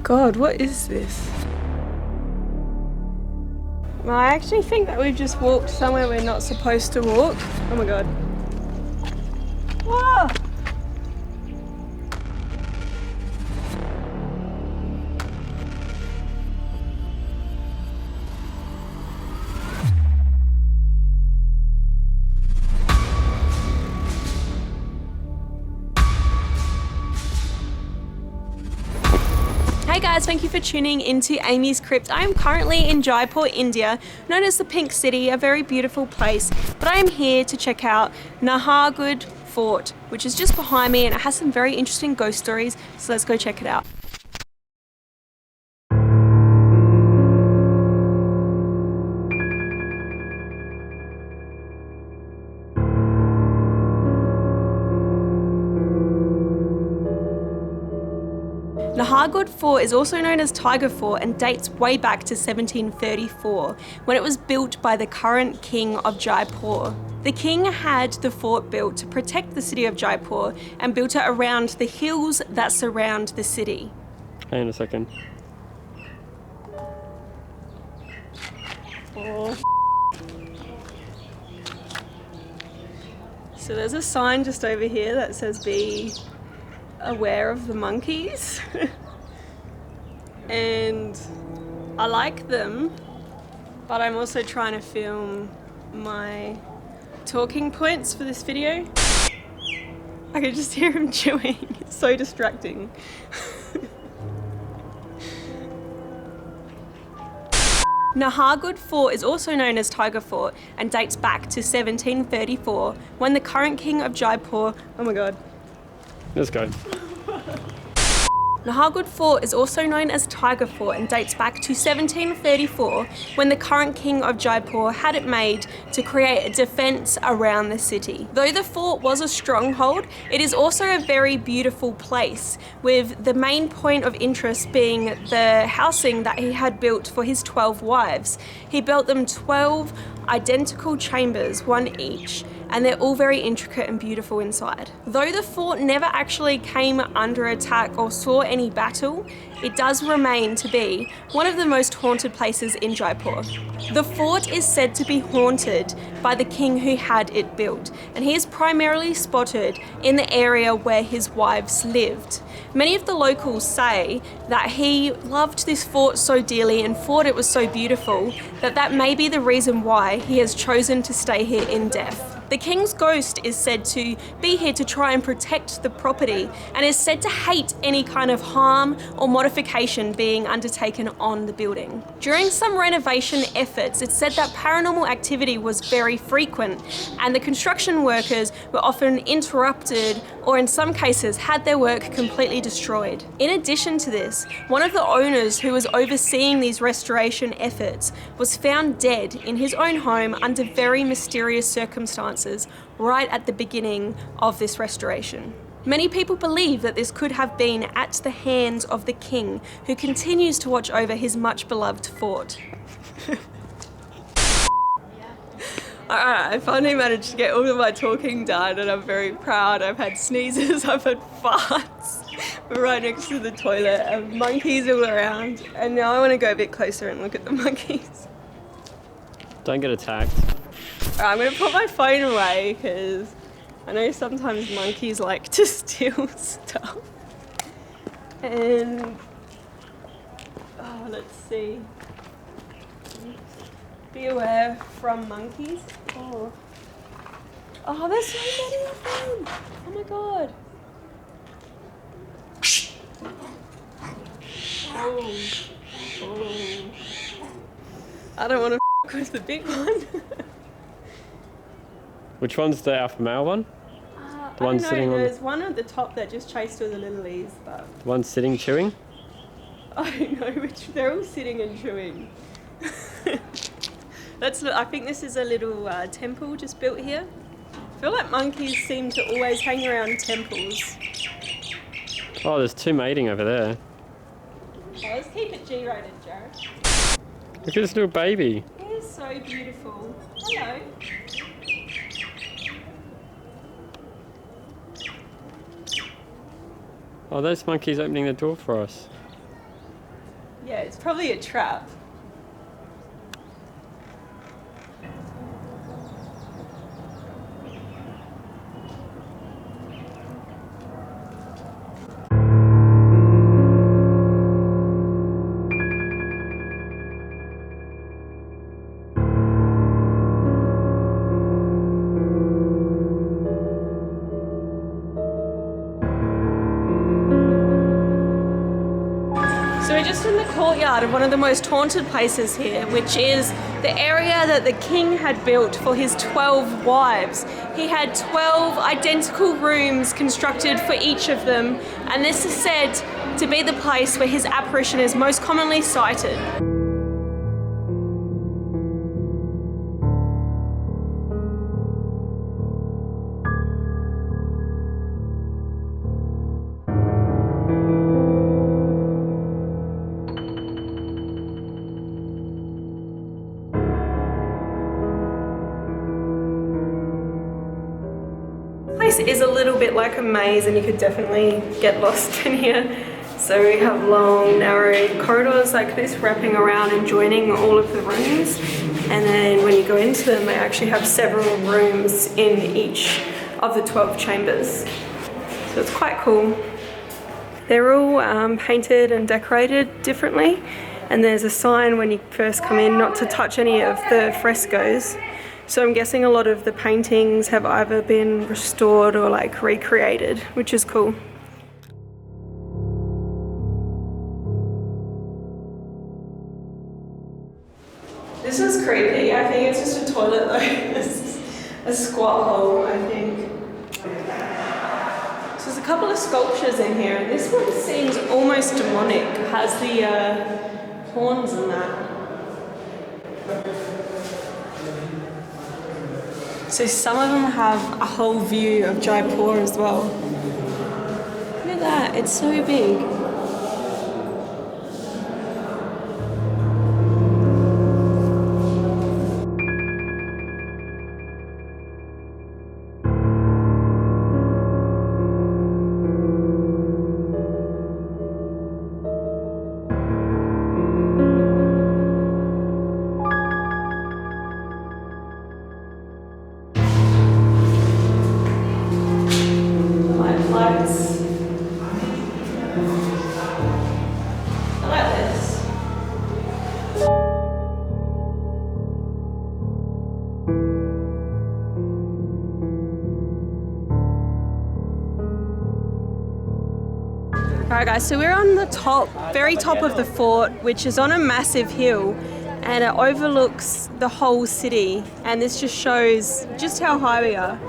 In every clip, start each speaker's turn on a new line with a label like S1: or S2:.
S1: God, what is this? Well, I actually think that we've just walked somewhere we're not supposed to walk. Oh my God. Whoa! Hey guys, thank you for tuning into AmysCrypt. I am currently in Jaipur, India, known as the Pink City, a very beautiful place, but I am here to check out Nahargarh Fort, which is just behind me, and it has some very interesting ghost stories, so let's go check it out. Nahargarh Fort is also known as Tiger Fort and dates way back to 1734, when it was built by the current king of Jaipur. The king had the fort built to protect the city of Jaipur and built it around the hills that surround the city.
S2: Hang on a second.
S1: Oh. So there's a sign just over here that says be aware of the monkeys. And I like them, but I'm also trying to film my talking points for this video. I can just hear him chewing. It's so distracting. Nahargarh Fort is also known as Tiger Fort and dates back to 1734, when the current king of Jaipur, oh my God.
S2: Let's go.
S1: Nahargarh Fort is also known as Tiger Fort and dates back to 1734, when the current king of Jaipur had it made to create a defence around the city. Though the fort was a stronghold, it is also a very beautiful place, with the main point of interest being the housing that he had built for his 12 wives. He built them 12 identical chambers, one each, and they're all very intricate and beautiful inside. Though the fort never actually came under attack or saw any battle, it does remain to be one of the most haunted places in Jaipur. The fort is said to be haunted by the king who had it built, and he is primarily spotted in the area where his wives lived. Many of the locals say that he loved this fort so dearly and thought it was so beautiful that that may be the reason why he has chosen to stay here in death. The king's ghost is said to be here to try and protect the property, and is said to hate any kind of harm or modification being undertaken on the building. During some renovation efforts, it's said that paranormal activity was very frequent, and the construction workers were often interrupted or in some cases had their work completely destroyed. In addition to this, one of the owners who was overseeing these restoration efforts was found dead in his own home under very mysterious circumstances right at the beginning of this restoration. Many people believe that this could have been at the hands of the king, who continues to watch over his much beloved fort. Alright, I finally managed to get all of my talking done, and I'm very proud. I've had sneezes, I've had farts. We're right next to the toilet, and monkeys all around, and now I want to go a bit closer and look at the monkeys.
S2: Don't get attacked.
S1: Alright, I'm going to put my phone away because I know sometimes monkeys like to steal stuff. And let's see. Be aware from monkeys. Oh, there's so many of them. Oh my God. Oh. I don't want to with the big one.
S2: Which one's the alpha male one? The one sitting on.
S1: There's one at the top that just chased all the littlies, but
S2: The one sitting chewing?
S1: I don't know which. They're all sitting and chewing. I think this is a little temple just built here. I feel like monkeys seem to always hang around temples.
S2: Oh, there's two mating over there.
S1: Oh, let's keep it G-rated, Jared.
S2: Look at this little baby.
S1: He is so beautiful. Hello.
S2: Oh, those monkeys opening the door for us.
S1: Yeah, it's probably a trap. So we're just in the courtyard of one of the most haunted places here, which is the area that the king had built for his 12 wives. He had 12 identical rooms constructed for each of them, and this is said to be the place where his apparition is most commonly sighted. This place is a little bit like a maze, and you could definitely get lost in here. So we have long, narrow corridors like this wrapping around and joining all of the rooms. And then when you go into them, they actually have several rooms in each of the 12 chambers. So it's quite cool. They're all painted and decorated differently. And there's a sign when you first come in not to touch any of the frescoes. So I'm guessing a lot of the paintings have either been restored or like recreated, which is cool. This is creepy. I think it's just a toilet though. It's a squat hole, I think. So there's a couple of sculptures in here, and this one seems almost demonic. It has the horns and that. So some of them have a whole view of Jaipur as well. Look at that, it's so big. Alright guys, so we're on the top, very top of the fort, which is on a massive hill, and it overlooks the whole city, and this just shows just how high we are.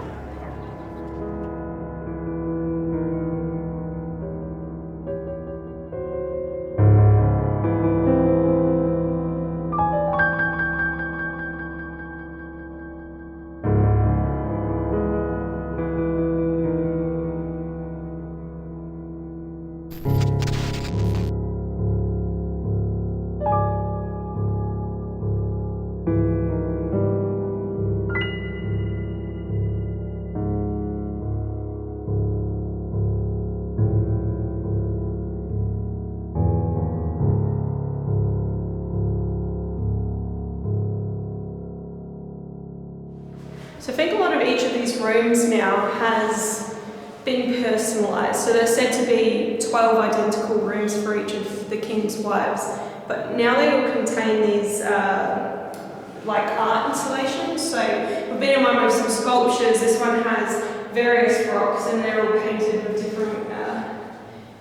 S1: So I think a lot of each of these rooms now has been personalised. So they're said to be 12 identical rooms for each of the king's wives. But now they all contain these like art installations. So we've been in one with some sculptures. This one has various rocks, and they're all painted with different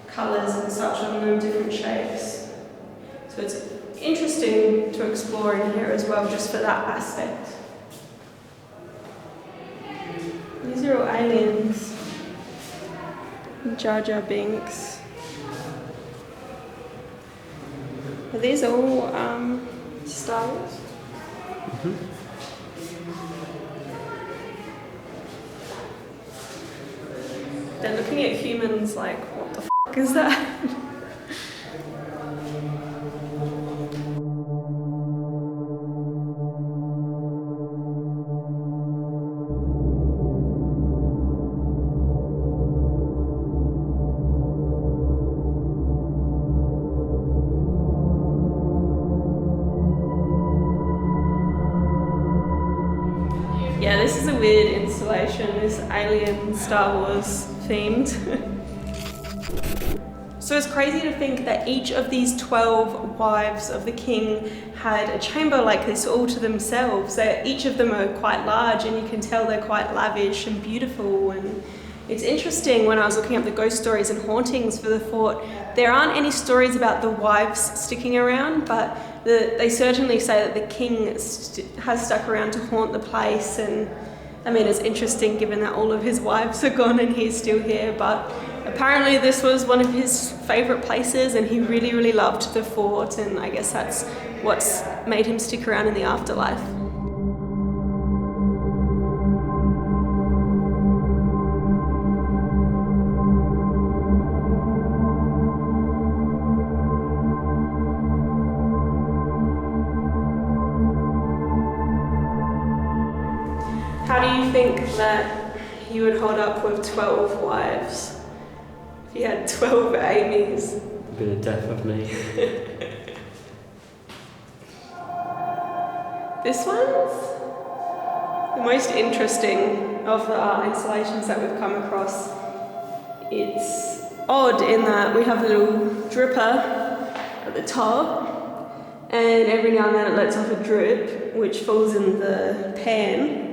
S1: colours and such on them, different shapes. So it's interesting to explore in here as well, just for that aspect. These are all aliens. Jar Jar Binks. Are these all Star Wars? Mm-hmm. They're looking at humans like, what the f*** is that? alien Star Wars themed. So it's crazy to think that each of these 12 wives of the king had a chamber like this all to themselves. Each of them are quite large, and you can tell they're quite lavish and beautiful. And it's interesting, when I was looking up the ghost stories and hauntings for the fort, there aren't any stories about the wives sticking around, but they certainly say that the king has stuck around to haunt the place. And I mean, it's interesting given that all of his wives are gone and he's still here, but apparently this was one of his favourite places, and he really, really loved the fort, and I guess that's what's made him stick around in the afterlife. How do you think that you would hold up with 12 wives? If you had 12 Amys?
S2: It'd be the death of me.
S1: This one's the most interesting of the art installations that we've come across. It's odd in that we have a little dripper at the top, and every now and then it lets off a drip which falls in the pan,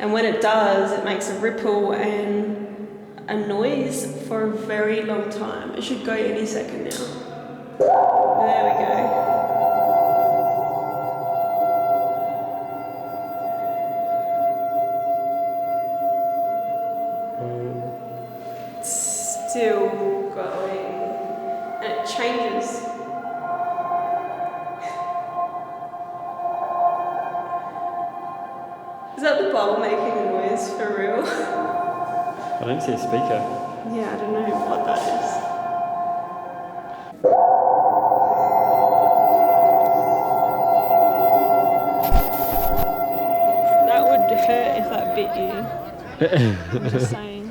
S1: and when it does it makes a ripple and a noise for a very long time. It should go any second now. There we go. It's still going, and it changes. Is that the bowl making a noise for real?
S2: I don't see a speaker.
S1: Yeah, I don't know what that is. That would hurt if that bit you. I'm just saying.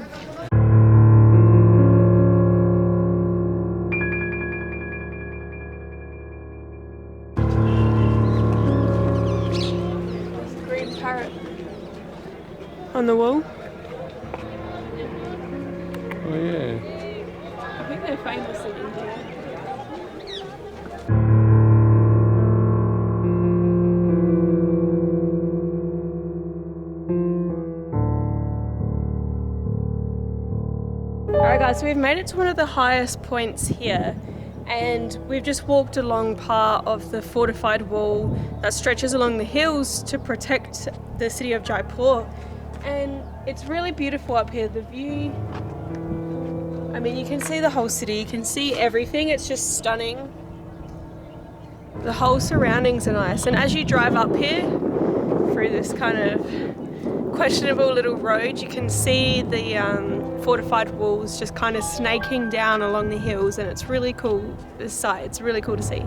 S1: There's a green parrot on the wall.
S2: Oh yeah.
S1: I think they're famous in India. Alright guys, so we've made it to one of the highest points here, and we've just walked along part of the fortified wall that stretches along the hills to protect the city of Jaipur. And it's really beautiful up here. The view, I mean, you can see the whole city, you can see everything, it's just stunning. The whole surroundings are nice, and as you drive up here through this kind of questionable little road, you can see the fortified walls just kind of snaking down along the hills, and it's really cool, this sight, it's really cool to see.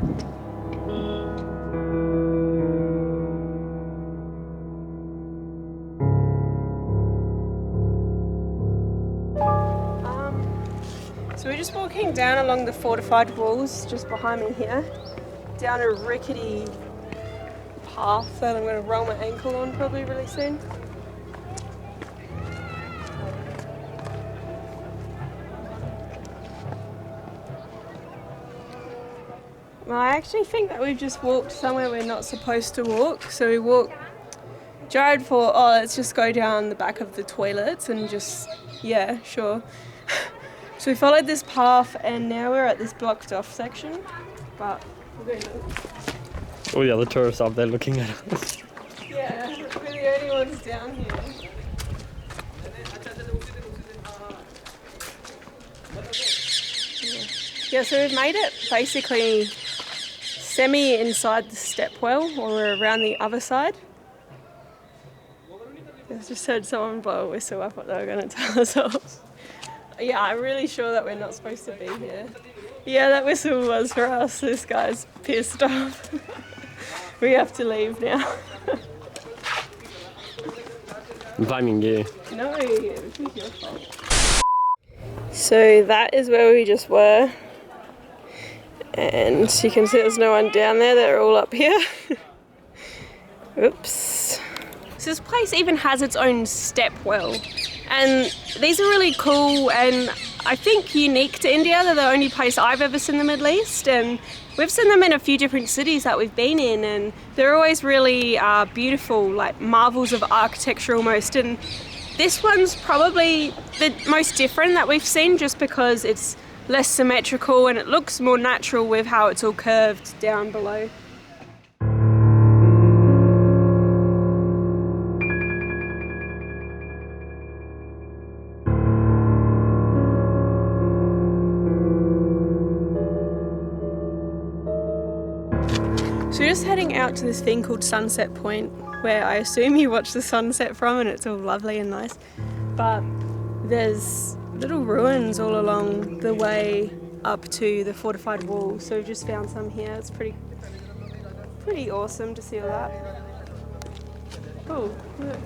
S1: So we're just walking down along the fortified walls just behind me here, down a rickety path that I'm going to roll my ankle on probably really soon. Well, I actually think that we've just walked somewhere we're not supposed to walk. So we walked, Jared thought, oh, let's just go down the back of the toilets and just, yeah, sure. So we followed this path, and now we're at this blocked off section, but we're going to...
S2: All the other tourists up there looking at us.
S1: Yeah, we're the only ones down here. Yeah, so we've made it basically semi inside the stepwell, or we're around the other side. I just heard someone blow a whistle. I thought they were going to tell us off. Yeah, I'm really sure that we're not supposed to be here. Yeah, that whistle was for us. This guy's pissed off. We have to leave now.
S2: I'm blaming you.
S1: No, it was your fault. So that is where we just were. And you can see there's no one down there, they're all up here. Oops. So this place even has its own step well. And these are really cool and I think unique to India. They're the only place I've ever seen them, at least. And we've seen them in a few different cities that we've been in, and they're always really beautiful, like marvels of architecture almost. And this one's probably the most different that we've seen, just because it's less symmetrical and it looks more natural with how it's all curved down below. So we're just heading out to this thing called Sunset Point, where I assume you watch the sunset from, and it's all lovely and nice. But there's little ruins all along the way up to the fortified wall. So we've just found some here. It's pretty awesome to see all that. Oh, look.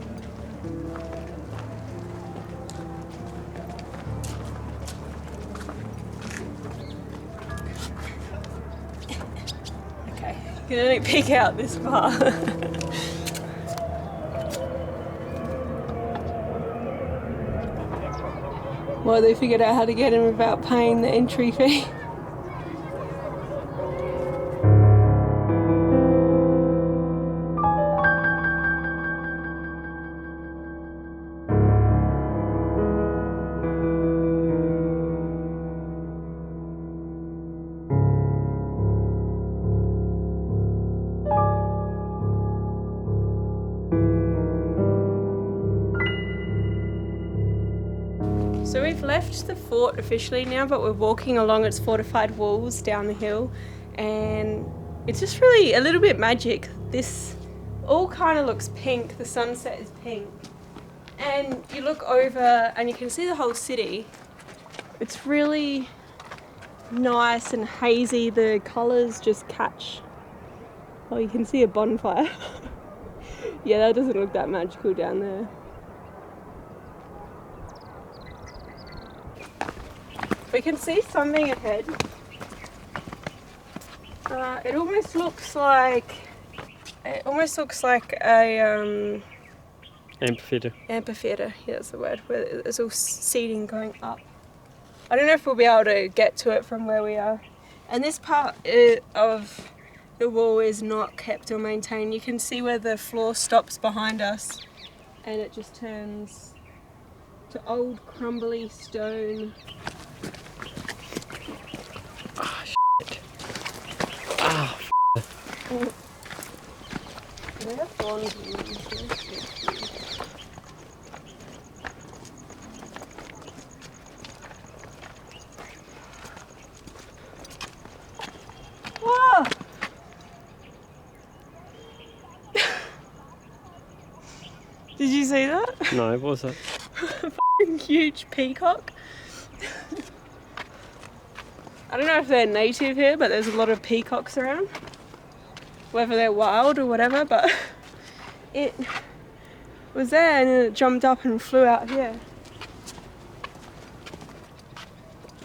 S1: You can only peek out this far. Well, they figured out how to get in without paying the entry fee. So we've left the fort officially now, but we're walking along its fortified walls down the hill, and it's just really a little bit magic. This all kind of looks pink, the sunset is pink, and you look over and you can see the whole city. It's really nice and hazy, the colours just catch. Oh, you can see a bonfire. Yeah, that doesn't look that magical down there. We can see something ahead. It almost looks like a
S2: amphitheatre.
S1: Amphitheatre, yeah, that's the word. Where there's all seating going up. I don't know if we'll be able to get to it from where we are. And this part of the wall is not kept or maintained. You can see where the floor stops behind us, and it just turns to old crumbly stone. They have thorns in them. Whoa! Did you see that?
S2: No, what was that?
S1: A fucking huge peacock. I don't know if they're native here, but there's a lot of peacocks around. Whether they're wild or whatever, but it was there and then it jumped up and flew out here.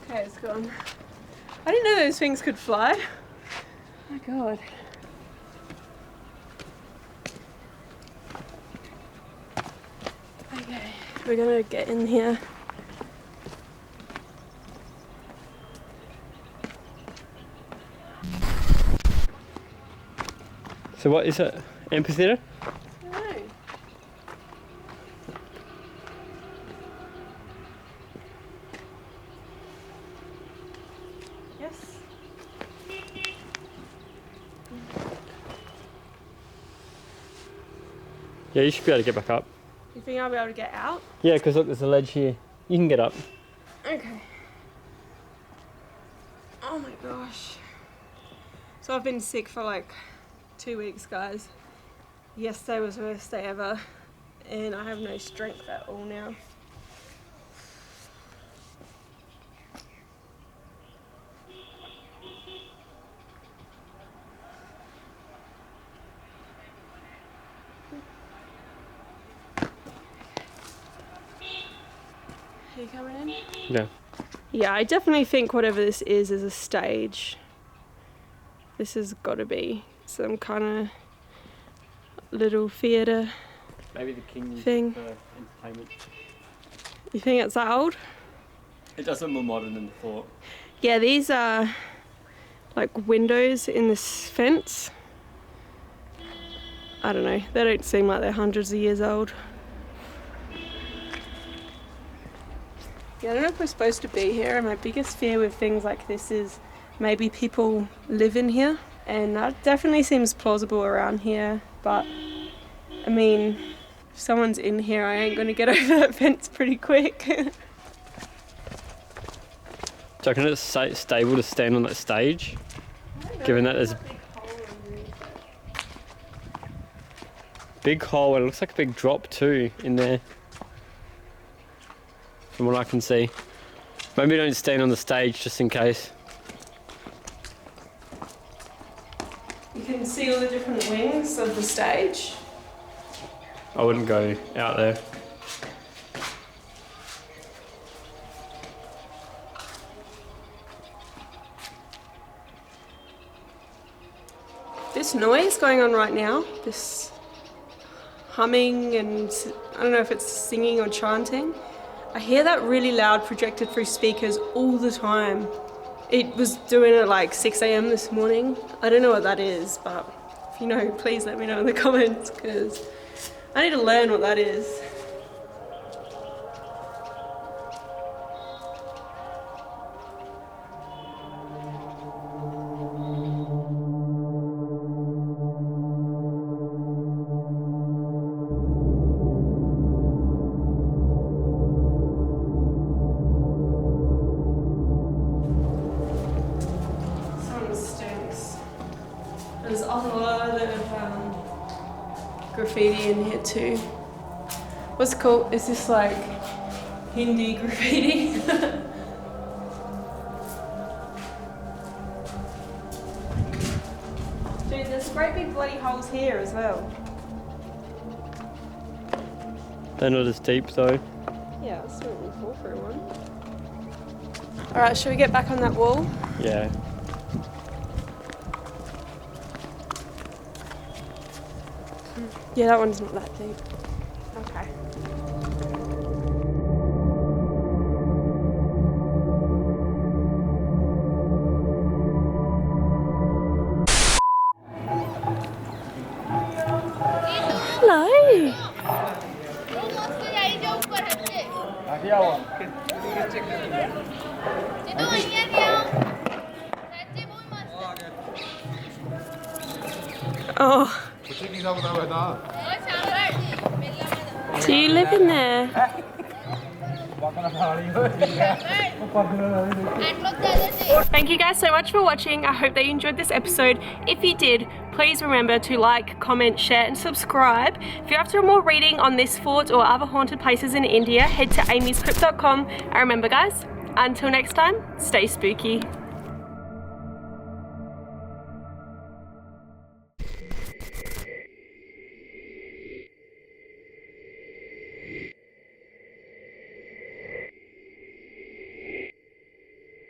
S1: Okay, it's gone. I didn't know those things could fly. Oh my god. Okay, we're gonna get in here.
S2: So what is it? Amphitheatre?
S1: I don't know. Yes.
S2: Yeah, you should be able to get back up.
S1: You think I'll be able to get out?
S2: Yeah, because look, there's a ledge here. You can get up.
S1: Okay. Oh my gosh. So I've been sick for like 2 weeks, guys. Yesterday was the worst day ever, and I have no strength at all now. Are you coming in?
S2: Yeah.
S1: Yeah, I definitely think whatever this is a stage. This has got to be some kind of little theatre
S2: Maybe the king
S1: thing.
S2: for entertainment.
S1: You think it's that old?
S2: It does look more modern than the fort.
S1: Yeah, these are like windows in this fence. I don't know, they don't seem like they're hundreds of years old. Yeah, I don't know if we're supposed to be here, and my biggest fear with things like this is maybe people live in here, and that definitely seems plausible around here, but I mean, if someone's in here, I ain't gonna get over that fence pretty quick.
S2: Do you reckon it's stable to stand on that stage? Given that there's a big hole, and it looks like a big drop too in there. From what I can see. Maybe don't stand on the stage just in case.
S1: You can see all the different wings of the stage.
S2: I wouldn't go out there.
S1: This noise going on right now, this humming and I don't know if it's singing or chanting. I hear that really loud projected through speakers all the time. It was doing it like 6 a.m. this morning. I don't know what that is, but if you know, please let me know in the comments because I need to learn what that is. There's a lot of graffiti in here too. What's cool is this like Hindi graffiti. Dude, there's great big bloody holes here as well.
S2: They're not as deep though.
S1: Yeah, I'll certainly fall through one. Alright, shall we get back on that wall?
S2: Yeah.
S1: Yeah, that one's not that deep. Okay. Hello. Oh. Do you live in there? Thank you guys so much for watching. I hope that you enjoyed this episode. If you did, please remember to like, comment, share and subscribe. If you're after more reading on this fort or other haunted places in India, head to AmysCrypt.com. And remember guys, until next time, stay spooky.